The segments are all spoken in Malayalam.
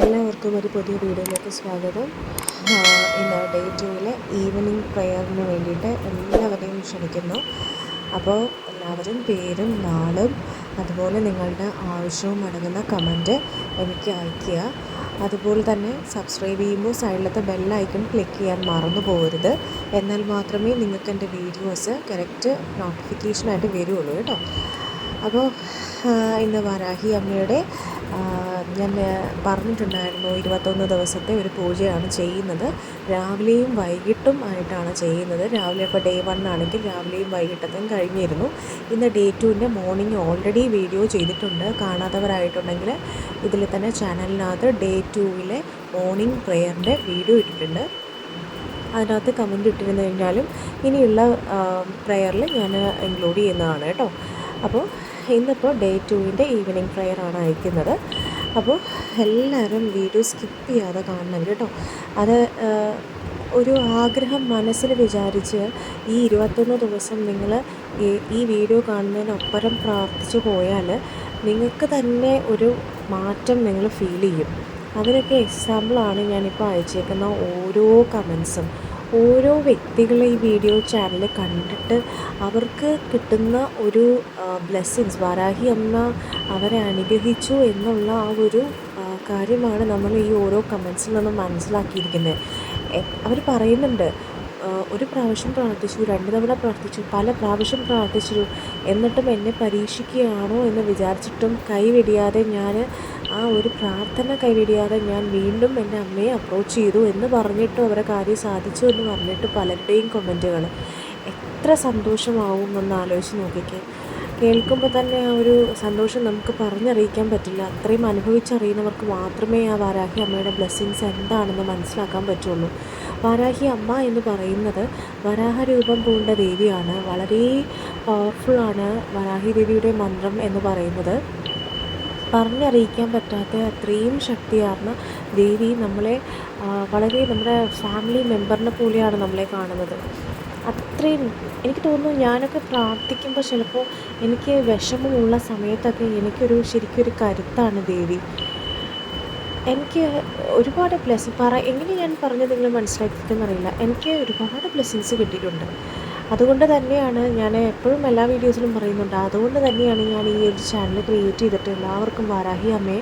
എല്ലാവർക്കും ഒരു പുതിയ വീഡിയോയിലേക്ക് സ്വാഗതം. ഇന്ന് ഡേ 2 ഈവനിങ് പ്രെയറിന് വേണ്ടിയിട്ട് എല്ലാവരെയും ക്ഷണിക്കുന്നു. അപ്പോൾ എല്ലാവരും പേരും നാളും അതുപോലെ നിങ്ങളുടെ ആവശ്യവും അടങ്ങുന്ന കമൻറ്റ് എനിക്ക് അയയ്ക്കുക. അതുപോലെ തന്നെ സബ്സ്ക്രൈബ് ചെയ്യുമ്പോൾ സൈഡിലത്തെ ബെല്ലൈക്കൺ ക്ലിക്ക് ചെയ്യാൻ മറന്നു പോകരുത്. എന്നാൽ മാത്രമേ നിങ്ങൾക്ക് എൻ്റെ വീഡിയോസ് കറക്റ്റ് നോട്ടിഫിക്കേഷനായിട്ട് വരുള്ളൂ കേട്ടോ. അപ്പോൾ ഇന്ന് വരാഹി അമ്മയുടെ ഞാൻ പറഞ്ഞിട്ടുണ്ടായിരുന്നു 21 ദിവസത്തെ ഒരു പൂജയാണ് ചെയ്യുന്നത്. രാവിലെയും വൈകിട്ടും ആയിട്ടാണ് ചെയ്യുന്നത്. രാവിലെ ഇപ്പോൾ ഡേ 1 ആണെങ്കിൽ രാവിലെയും വൈകിട്ടത്തും കഴിഞ്ഞിരുന്നു. ഇന്ന് ഡേ 2 മോർണിംഗ് ഓൾറെഡി വീഡിയോ ചെയ്തിട്ടുണ്ട്. കാണാത്തവരായിട്ടുണ്ടെങ്കിൽ ഇതിൽ തന്നെ ചാനലിനകത്ത് ഡേ 2 മോർണിംഗ് പ്രെയറിൻ്റെ വീഡിയോ ഇട്ടിട്ടുണ്ട്. അതിനകത്ത് കമൻറ്റ് ഇട്ടിരുന്നു കഴിഞ്ഞാലും ഇനിയുള്ള പ്രെയറിൽ ഞാൻ ഇൻക്ലൂഡ് ചെയ്യുന്നതാണ് കേട്ടോ. അപ്പോൾ ഇന്നിപ്പോൾ ഡേ 2 ഈവനിങ് പ്രെയറാണ് അയക്കുന്നത്. അപ്പോൾ എല്ലാവരും വീഡിയോ സ്കിപ്പ് ചെയ്യാതെ കാണണം കേട്ടോ. അത് ഒരു ആഗ്രഹം മനസ്സിൽ വിചാരിച്ച് ഈ 21 ദിവസം നിങ്ങൾ ഈ വീഡിയോ കാണുന്നതിനൊപ്പരം പ്രാർത്ഥിച്ചു പോയാൽ നിങ്ങൾക്ക് തന്നെ ഒരു മാറ്റം നിങ്ങൾ ഫീൽ ചെയ്യും. അതിനൊക്കെ എക്സാമ്പിളാണ് ഞാനിപ്പോൾ അയച്ചേക്കുന്ന ഓരോ കമൻസും. ഓരോ വ്യക്തികളെ ഈ വീഡിയോ ചാനൽ കണ്ടിട്ട് അവർക്ക് കിട്ടുന്ന ഒരു ബ്ലെസ്സിങ്സ്, വരാഹി അമ്മ അവരെ അനുഗ്രഹിച്ചു എന്നുള്ള ആ ഒരു കാര്യമാണ് നമ്മൾ ഈ ഓരോ കമൻസിൽ നിന്നും മനസ്സിലാക്കിയിരിക്കുന്നത്. അവർ പറയുന്നുണ്ട്, ഒരു പ്രാവശ്യം പ്രാർത്ഥിച്ചു, 2 തവണ പ്രാർത്ഥിച്ചു, പല പ്രാവശ്യം പ്രാർത്ഥിച്ചു, എന്നിട്ടും എന്നെ പരീക്ഷിക്കുകയാണോ എന്ന് വിചാരിച്ചിട്ടും കൈവെടിയാതെ ഞാൻ ആ ഒരു പ്രാർത്ഥന കൈവെടിയാതെ ഞാൻ വീണ്ടും എൻ്റെ അമ്മയെ അപ്രോച്ച് ചെയ്തു എന്ന് പറഞ്ഞിട്ടും അവരെ കാര്യം സാധിച്ചു എന്ന് പറഞ്ഞിട്ട് പലരുടെയും കമൻറ്റുകൾ എത്ര സന്തോഷമാവുമെന്ന് ആലോചിച്ച് നോക്കിക്കേ. കേൾക്കുമ്പോൾ തന്നെ ആ ഒരു സന്തോഷം നമുക്ക് പറഞ്ഞറിയിക്കാൻ പറ്റില്ല. അത്രയും അനുഭവിച്ചറിയുന്നവർക്ക് മാത്രമേ ആ വരാഹി അമ്മയുടെ ബ്ലെസ്സിങ്സ് എന്താണെന്ന് മനസ്സിലാക്കാൻ പറ്റുള്ളൂ. വരാഹി അമ്മ എന്ന് പറയുന്നത് വരാഹ രൂപം പൂണ്ട ദേവിയാണ്. വളരെ പവർഫുള്ളാണ് വരാഹി ദേവിയുടെ മന്ത്രം എന്ന് പറയുന്നത്. പറഞ്ഞറിയിക്കാൻ പറ്റാത്ത അത്രയും ശക്തിയാർന്ന ദേവി നമ്മളെ വളരെ നമ്മുടെ ഫാമിലി മെമ്പറിനെ പോലെയാണ് നമ്മളെ കാണുന്നത്. അത്രയും എനിക്ക് തോന്നുന്നു, ഞാനൊക്കെ പ്രാർത്ഥിക്കുമ്പോൾ ചിലപ്പോൾ എനിക്ക് വിഷമമുള്ള സമയത്തൊക്കെ ശരിക്കും ഒരു കരുത്താണ് ദേവി. എനിക്ക് ഒരുപാട് എങ്ങനെ ഞാൻ പറഞ്ഞത് നിങ്ങൾ മനസ്സിലാക്കിയെന്നറിയില്ല. എനിക്ക് ഒരുപാട് ബ്ലെസ്സിങ്സ് കിട്ടിയിട്ടുണ്ട്. അതുകൊണ്ട് തന്നെയാണ് ഞാൻ എപ്പോഴും എല്ലാ വീഡിയോസിലും പറയുന്നുണ്ട്, അതുകൊണ്ട് തന്നെയാണ് ഞാൻ ഈ ഒരു ചാനൽ ക്രിയേറ്റ് ചെയ്തിട്ട് എല്ലാവർക്കും വരാഹി അമ്മയെ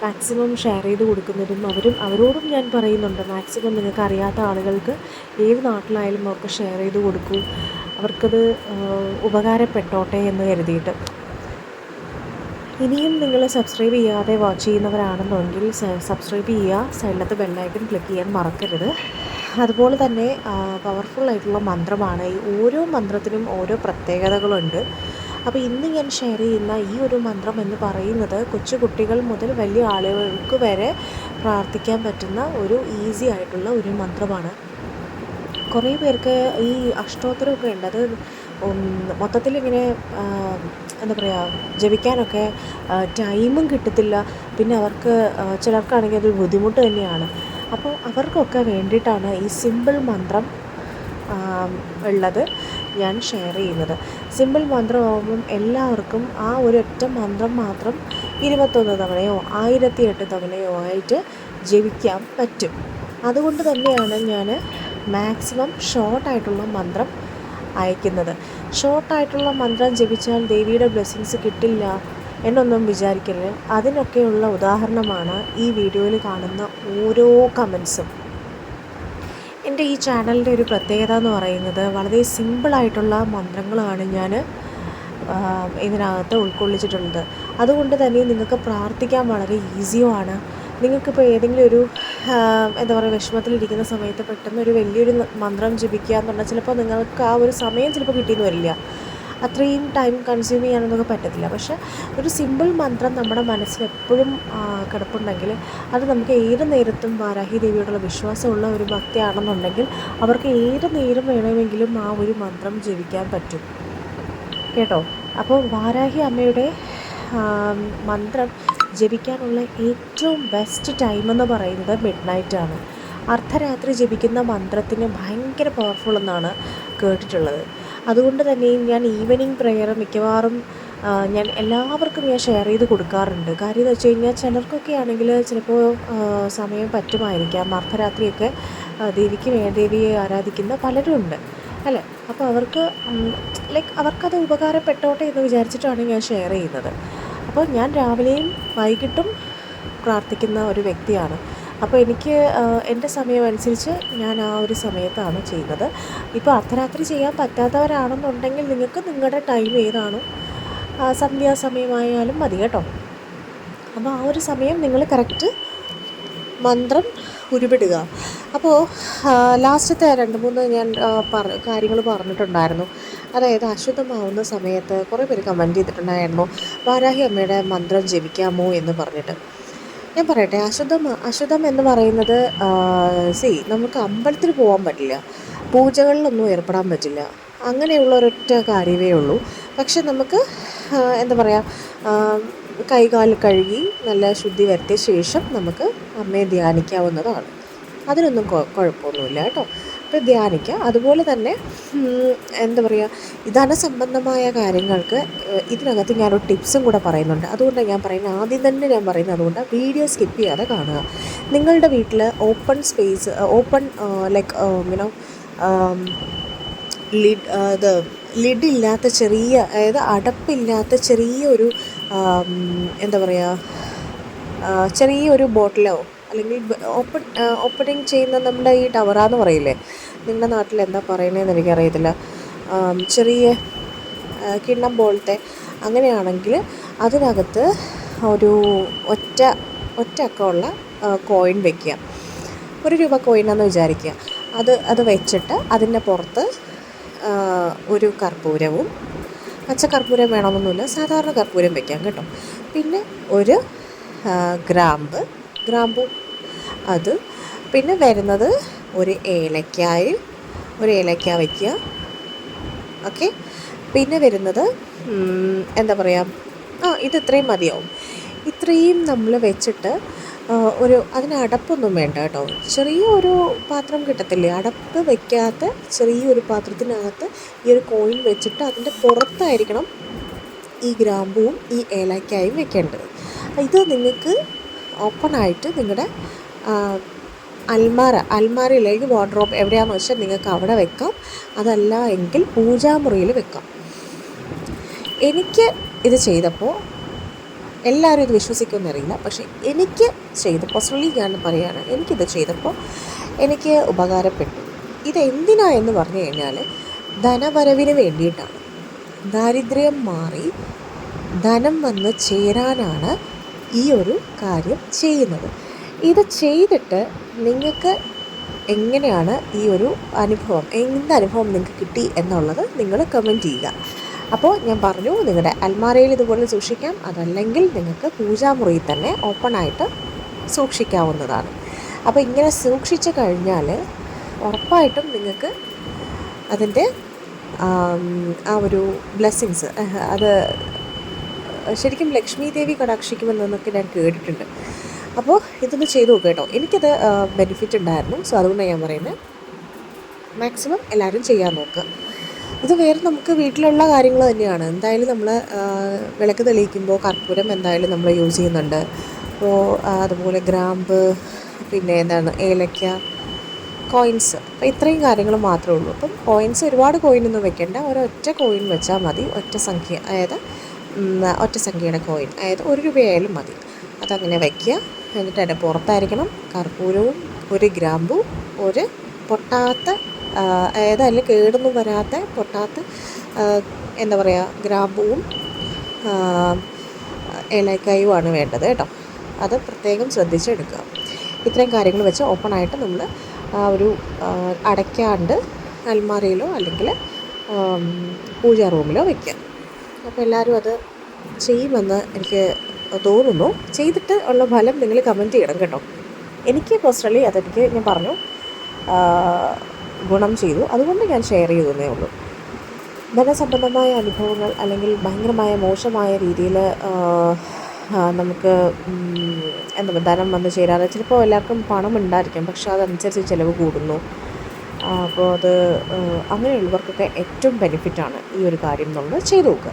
മാക്സിമം ഷെയർ ചെയ്ത് കൊടുക്കുന്നതും അവരോടും ഞാൻ പറയുന്നുണ്ട്, മാക്സിമം നിങ്ങൾക്ക് അറിയാത്ത ആളുകൾക്ക് ഏത് നാട്ടിലായാലും അവർക്ക് ഷെയർ ചെയ്ത് കൊടുക്കൂ, അവർക്കത് ഉപകാരപ്പെട്ടോട്ടെ എന്ന് കരുതിയിട്ട്. ഇനിയും നിങ്ങൾ സബ്സ്ക്രൈബ് ചെയ്യാതെ വാച്ച് ചെയ്യുന്നവരാണെന്നുണ്ടെങ്കിൽ സബ്സ്ക്രൈബ് ചെയ്യുക, സൈഡിലത്തെ ബെല്ലൈക്കൺ ക്ലിക്ക് ചെയ്യാൻ മറക്കരുത്. അതുപോലെ തന്നെ പവർഫുള്ളായിട്ടുള്ള മന്ത്രമാണ്. ഈ ഓരോ മന്ത്രത്തിനും ഓരോ പ്രത്യേകതകളുണ്ട്. അപ്പോൾ ഇന്ന് ഞാൻ ഷെയർ ചെയ്യുന്ന ഈ ഒരു മന്ത്രം എന്ന് പറയുന്നത് കൊച്ചു കുട്ടികൾ മുതൽ വലിയ ആളുകൾക്ക് വരെ പ്രാർത്ഥിക്കാൻ പറ്റുന്ന ഒരു ഈസി ആയിട്ടുള്ള ഒരു മന്ത്രമാണ്. കുറേ പേർക്ക് ഈ അഷ്ടോത്തരമൊക്കെ ഉണ്ട്, അത് മൊത്തത്തിലിങ്ങനെ എന്താ പറയുക, ജപിക്കാനൊക്കെ ടൈമും കിട്ടത്തില്ല. പിന്നെ അവർക്ക് ചിലർക്കാണെങ്കിൽ അതൊരു ബുദ്ധിമുട്ട് തന്നെയാണ്. അപ്പോൾ അവർക്കൊക്കെ വേണ്ടിയിട്ടാണ് ഈ സിമ്പിൾ മന്ത്രം ഉള്ളത് ഞാൻ ഷെയർ ചെയ്യുന്നത്. സിമ്പിൾ മന്ത്രമാകുമ്പം എല്ലാവർക്കും ആ ഒരൊറ്റ മന്ത്രം മാത്രം 21 തവണയോ 1008 തവണയോ ആയിട്ട് ജപിക്കാൻ പറ്റും. അതുകൊണ്ട് തന്നെയാണ് ഞാൻ മാക്സിമം ഷോർട്ടായിട്ടുള്ള മന്ത്രം അയക്കുന്നത്. ഷോർട്ടായിട്ടുള്ള മന്ത്രം ജപിച്ചാൽ ദേവിയുടെ ബ്ലെസ്സിങ്സ് കിട്ടില്ല എന്നൊന്നും വിചാരിക്കരുത്. അതിനൊക്കെയുള്ള ഉദാഹരണമാണ് ഈ വീഡിയോയിൽ കാണുന്ന ഓരോ കമൻസും. എൻ്റെ ഈ ചാനലിൻ്റെ ഒരു പ്രത്യേകത എന്ന് പറയുന്നത് വളരെ സിമ്പിളായിട്ടുള്ള മന്ത്രങ്ങളാണ് ഞാൻ ഇതിനകത്ത് ഉൾക്കൊള്ളിച്ചിട്ടുള്ളത്. അതുകൊണ്ട് തന്നെ നിങ്ങൾക്ക് പ്രാർത്ഥിക്കാൻ വളരെ ഈസിയുമാണ്. നിങ്ങൾക്കിപ്പോൾ ഏതെങ്കിലും ഒരു എന്താ പറയുക, വിഷമത്തിലിരിക്കുന്ന സമയത്ത് പെട്ടെന്ന് ഒരു വലിയൊരു മന്ത്രം ജപിക്കുക എന്ന് പറഞ്ഞാൽ ചിലപ്പോൾ നിങ്ങൾക്ക് ആ ഒരു സമയം ചിലപ്പോൾ കിട്ടിയെന്ന് വരില്ല, അത്രയും ടൈം കൺസ്യൂം ചെയ്യാനൊന്നും പറ്റത്തില്ല. പക്ഷേ ഒരു സിമ്പിൾ മന്ത്രം നമ്മുടെ മനസ്സിൽ എപ്പോഴും കിടപ്പുണ്ടെങ്കിൽ അത് നമുക്ക് ഏത് നേരത്തും വാരാഹി ദേവിയോടുള്ള വിശ്വാസമുള്ള ഒരു ഭക്തിയാണെന്നുണ്ടെങ്കിൽ അവർക്ക് ഏത് നേരം വേണമെങ്കിലും ആ ഒരു മന്ത്രം ജപിക്കാൻ പറ്റും കേട്ടോ. അപ്പോൾ വാരാഹി അമ്മയുടെ മന്ത്രം ജപിക്കാനുള്ള ഏറ്റവും ബെസ്റ്റ് ടൈം എന്ന് പറയുന്നത് മിഡ്നൈറ്റാണ്. അർദ്ധരാത്രി ജപിക്കുന്ന മന്ത്രത്തിന് ഭയങ്കര പവർഫുൾ എന്നാണ് കേട്ടിട്ടുള്ളത്. അതുകൊണ്ട് തന്നെയും ഞാൻ ഈവനിങ് പ്രെയർ മിക്കവാറും ഞാൻ എല്ലാവർക്കും ഷെയർ ചെയ്ത് കൊടുക്കാറുണ്ട്. കാര്യം എന്ന് വെച്ച് കഴിഞ്ഞാൽ ചിലർക്കൊക്കെ ആണെങ്കിൽ ചിലപ്പോൾ സമയം പറ്റുമായിരിക്കാം. അർദ്ധരാത്രിയൊക്കെ ദേവിയെ ആരാധിക്കുന്ന പലരും ഉണ്ട് അല്ലേ. അപ്പോൾ അവർക്ക് ലൈക്ക് അവർക്കത് ഉപകാരപ്പെട്ടോട്ടെ എന്ന് വിചാരിച്ചിട്ടാണ് ഞാൻ ഷെയർ ചെയ്യുന്നത്. അപ്പോൾ ഞാൻ രാവിലെയും വൈകിട്ടും പ്രാർത്ഥിക്കുന്ന ഒരു വ്യക്തിയാണ്. അപ്പോൾ എനിക്ക് എൻ്റെ സമയം അനുസരിച്ച് ഞാൻ ആ ഒരു സമയത്താണ് ചെയ്യുന്നത്. ഇപ്പോൾ അർദ്ധരാത്രി ചെയ്യാൻ പറ്റാത്തവരാണെന്നുണ്ടെങ്കിൽ നിങ്ങൾക്ക് നിങ്ങളുടെ ടൈം ഏതാണോ സന്ധ്യാസമയമായാലും മതി കേട്ടോ. അപ്പോൾ ആ ഒരു സമയം നിങ്ങൾ കറക്റ്റ് മന്ത്രം ഉരുവിടുക. അപ്പോൾ ലാസ്റ്റത്തെ 2-3 ഞാൻ കാര്യങ്ങൾ പറഞ്ഞിട്ടുണ്ടായിരുന്നു. അതായത് അശുദ്ധമാവുന്ന സമയത്ത് കുറേ പേര് കമൻറ്റ് ചെയ്തിട്ടുണ്ടായിരുന്നു, വാരാഹി അമ്മയുടെ മന്ത്രം ജപിക്കാമോ എന്ന് പറഞ്ഞിട്ട്. ഞാൻ പറയട്ടെ, അശുദ്ധം എന്ന് പറയുന്നത് നമുക്ക് അമ്പലത്തിൽ പോകാൻ പറ്റില്ല, പൂജകളിലൊന്നും ഏർപ്പെടാൻ പറ്റില്ല, അങ്ങനെയുള്ള ഒരൊറ്റ കാര്യമേ ഉള്ളൂ. പക്ഷെ നമുക്ക് എന്താ പറയുക, കൈകാൽ കഴുകി നല്ല ശുദ്ധി വരുത്തിയ ശേഷം നമുക്ക് അമ്മയെ ധ്യാനിക്കാവുന്നതാണ്. അതിനൊന്നും കുഴപ്പമൊന്നുമില്ല കേട്ടോ. അപ്പോൾ ധ്യാനിക്കുക. അതുപോലെ തന്നെ എന്താ പറയുക, ധനസംബന്ധമായ കാര്യങ്ങൾക്ക് ഇതിനകത്ത് ഞാനൊരു ടിപ്സും കൂടെ പറയുന്നുണ്ട്. അതുകൊണ്ടാണ് ഞാൻ പറയുന്നത്, ആദ്യം തന്നെ ഞാൻ പറയുന്നത് അതുകൊണ്ട് വീഡിയോ സ്കിപ്പ് ചെയ്യാതെ കാണുക. നിങ്ങളുടെ വീട്ടിൽ ഓപ്പൺ സ്പേസ്, ലൈക്ക് ലിഡില്ലാത്ത ചെറിയ, അതായത് അടപ്പില്ലാത്ത ചെറിയൊരു എന്താ പറയുക, ചെറിയൊരു ബോട്ടിലോ അല്ലെങ്കിൽ ഓപ്പണിങ് ചെയ്യുന്ന നമ്മുടെ ഈ ടവറാന്ന് പറയില്ലേ, നിങ്ങളുടെ നാട്ടിൽ എന്താ പറയുന്നതെന്ന് എനിക്കറിയത്തില്ല, ചെറിയ കിണ്ണം പോലത്തെ, അങ്ങനെയാണെങ്കിൽ അതിനകത്ത് ഒരു ഒറ്റ അക്കമുള്ള കോയിൻ വയ്ക്കുക. 1 രൂപ കോയിനാണെന്ന് വിചാരിക്കുക. അത് വെച്ചിട്ട് അതിൻ്റെ പുറത്ത് ഒരു കർപ്പൂരവും, പച്ച കർപ്പൂരം വേണമെന്നൊന്നുമില്ല, സാധാരണ കർപ്പൂരം വയ്ക്കാം കേട്ടോ. പിന്നെ ഒരു ഗ്രാമ്പു അത്, പിന്നെ വരുന്നത് ഒരു ഏലക്ക വയ്ക്കുക. ഓക്കെ. പിന്നെ വരുന്നത് എന്താ പറയുക, ഇത് ഇത്രയും മതിയാവും. ഇത്രയും നമ്മൾ വെച്ചിട്ട് അതിന് അടപ്പൊന്നും വേണ്ട കേട്ടോ. ചെറിയൊരു പാത്രം കിട്ടത്തില്ലേ, അടപ്പ് വയ്ക്കാത്ത ചെറിയൊരു പാത്രത്തിനകത്ത് ഈ ഒരു കോയിൻ വെച്ചിട്ട് അതിൻ്റെ പുറത്തായിരിക്കണം ഈ ഗ്രാമ്പുവും ഈ ഏലക്കായും വെക്കേണ്ടത്. ഇത് നിങ്ങൾക്ക് ഓപ്പണായിട്ട് നിങ്ങളുടെ അൽമാരയിലേക്ക് വാർഡ്രോബ് എവിടെയാണെന്ന് വെച്ചാൽ നിങ്ങൾക്ക് അവിടെ വെക്കാം. അതല്ല എങ്കിൽ പൂജാമുറിയിൽ വെക്കാം. എനിക്ക് ഇത് ചെയ്തപ്പോൾ എല്ലാവരും ഇത് വിശ്വസിക്കുമെന്നറിയില്ല, പക്ഷേ എനിക്ക് പേഴ്സണലി ഞാൻ പറയുകയാണ്, എനിക്കിത് ചെയ്തപ്പോൾ എനിക്ക് ഉപകാരപ്പെട്ടു. ഇതെന്തിനായെന്ന് പറഞ്ഞു കഴിഞ്ഞാൽ ധനവരവിന് വേണ്ടിയിട്ടാണ്. ദാരിദ്ര്യം മാറി ധനം വന്ന് ചേരാനാണ് ഈ ഒരു കാര്യം ചെയ്യുന്നത്. ഇത് ചെയ്തിട്ട് നിങ്ങൾക്ക് എങ്ങനെയാണ് ഈ ഒരു അനുഭവം, എന്തനുഭവം നിങ്ങൾക്ക് കിട്ടി എന്നുള്ളത് നിങ്ങൾ കമൻറ്റ് ചെയ്യുക. അപ്പോൾ ഞാൻ പറഞ്ഞു, നിങ്ങളുടെ അൽമാരയിൽ ഇതുപോലെ സൂക്ഷിക്കാം, അതല്ലെങ്കിൽ നിങ്ങൾക്ക് പൂജാമുറിയിൽ തന്നെ ഓപ്പണായിട്ട് സൂക്ഷിക്കാവുന്നതാണ്. അപ്പോൾ ഇങ്ങനെ സൂക്ഷിച്ച് കഴിഞ്ഞാൽ ഉറപ്പായിട്ടും നിങ്ങൾക്ക് അതിൻ്റെ ആ ഒരു ബ്ലെസ്സിങ്സ്, അത് ശരിക്കും ലക്ഷ്മി ദേവി കടാക്ഷിക്കുമെന്നൊക്കെ ഞാൻ കേട്ടിട്ടുണ്ട്. അപ്പോൾ ഇതൊന്ന് ചെയ്ത് നോക്കുക കേട്ടോ. എനിക്കത് ബെനിഫിറ്റ് ഉണ്ടായിരുന്നു. സോ അതുകൊണ്ടാണ് ഞാൻ പറയുന്നത്, മാക്സിമം എല്ലാവരും ചെയ്യാൻ നോക്കുക. ഇത് വേറെ നമുക്ക് വീട്ടിലുള്ള കാര്യങ്ങൾ തന്നെയാണ്. എന്തായാലും നമ്മൾ വിളക്ക് തെളിയിക്കുമ്പോൾ കർപ്പൂരം എന്തായാലും നമ്മൾ യൂസ് ചെയ്യുന്നുണ്ട്. അപ്പോൾ അതുപോലെ ഗ്രാമ്പ്, പിന്നെ ഏലക്ക, കോയിൻസ്, അപ്പോൾ ഇത്രയും കാര്യങ്ങൾ മാത്രമേ ഉള്ളൂ. അപ്പം കോയിൻസ് ഒരുപാട് കോയിനൊന്നും വെക്കേണ്ട, ഒരൊറ്റ കോയിൻ വെച്ചാൽ മതി. ഒറ്റ സംഖ്യയുടെ കോയിൻ, അതായത് 1 രൂപയായാലും മതി. അതങ്ങനെ വയ്ക്കുക. എന്നിട്ട് അതിൻ്റെ പുറത്തായിരിക്കണം കർപ്പൂരവും, ഒരു ഗ്രാമ്പും, ഒരു പൊട്ടാത്ത, അതായത് അതിൽ കേടൊന്നും വരാത്ത പൊട്ടാത്ത എന്താ പറയുക, ഗ്രാമ്പുവും ഏലക്കായുമാണ് വേണ്ടത് കേട്ടോ. അത് പ്രത്യേകം ശ്രദ്ധിച്ചെടുക്കുക. ഇത്രയും കാര്യങ്ങൾ വെച്ച് ഓപ്പണായിട്ട് നമ്മൾ ഒരു അടയ്ക്കാണ്ട് അൽമാരയിലോ അല്ലെങ്കിൽ പൂജാ റൂമിലോ വയ്ക്കുക. അപ്പോൾ എല്ലാവരും അത് ചെയ്യുമെന്ന് എനിക്ക് തോന്നുന്നു. ചെയ്തിട്ട് ഉള്ള ഫലം നിങ്ങൾ കമൻറ്റ് ചെയ്യണം കേട്ടോ. എനിക്ക് പേഴ്സണലി അതെനിക്ക് ഞാൻ പറഞ്ഞു ഗുണം ചെയ്തു, അതുകൊണ്ട് ഞാൻ ഷെയർ ചെയ്തതേ ഉള്ളൂ. ധനസംബന്ധമായ അനുഭവങ്ങൾ അല്ലെങ്കിൽ ഭയങ്കരമായ മോശമായ രീതിയിൽ നമുക്ക് ധനം വന്ന് ചേരാതെ, ചിലപ്പോൾ എല്ലാവർക്കും പണം ഉണ്ടായിരിക്കും, പക്ഷെ അതനുസരിച്ച് ചിലവ് കൂടുന്നു. അപ്പോൾ അങ്ങനെയുള്ളവർക്കൊക്കെ ഏറ്റവും ബെനിഫിറ്റാണ് ഈ ഒരു കാര്യം എന്നുള്ളത് ചെയ്തു നോക്കുക.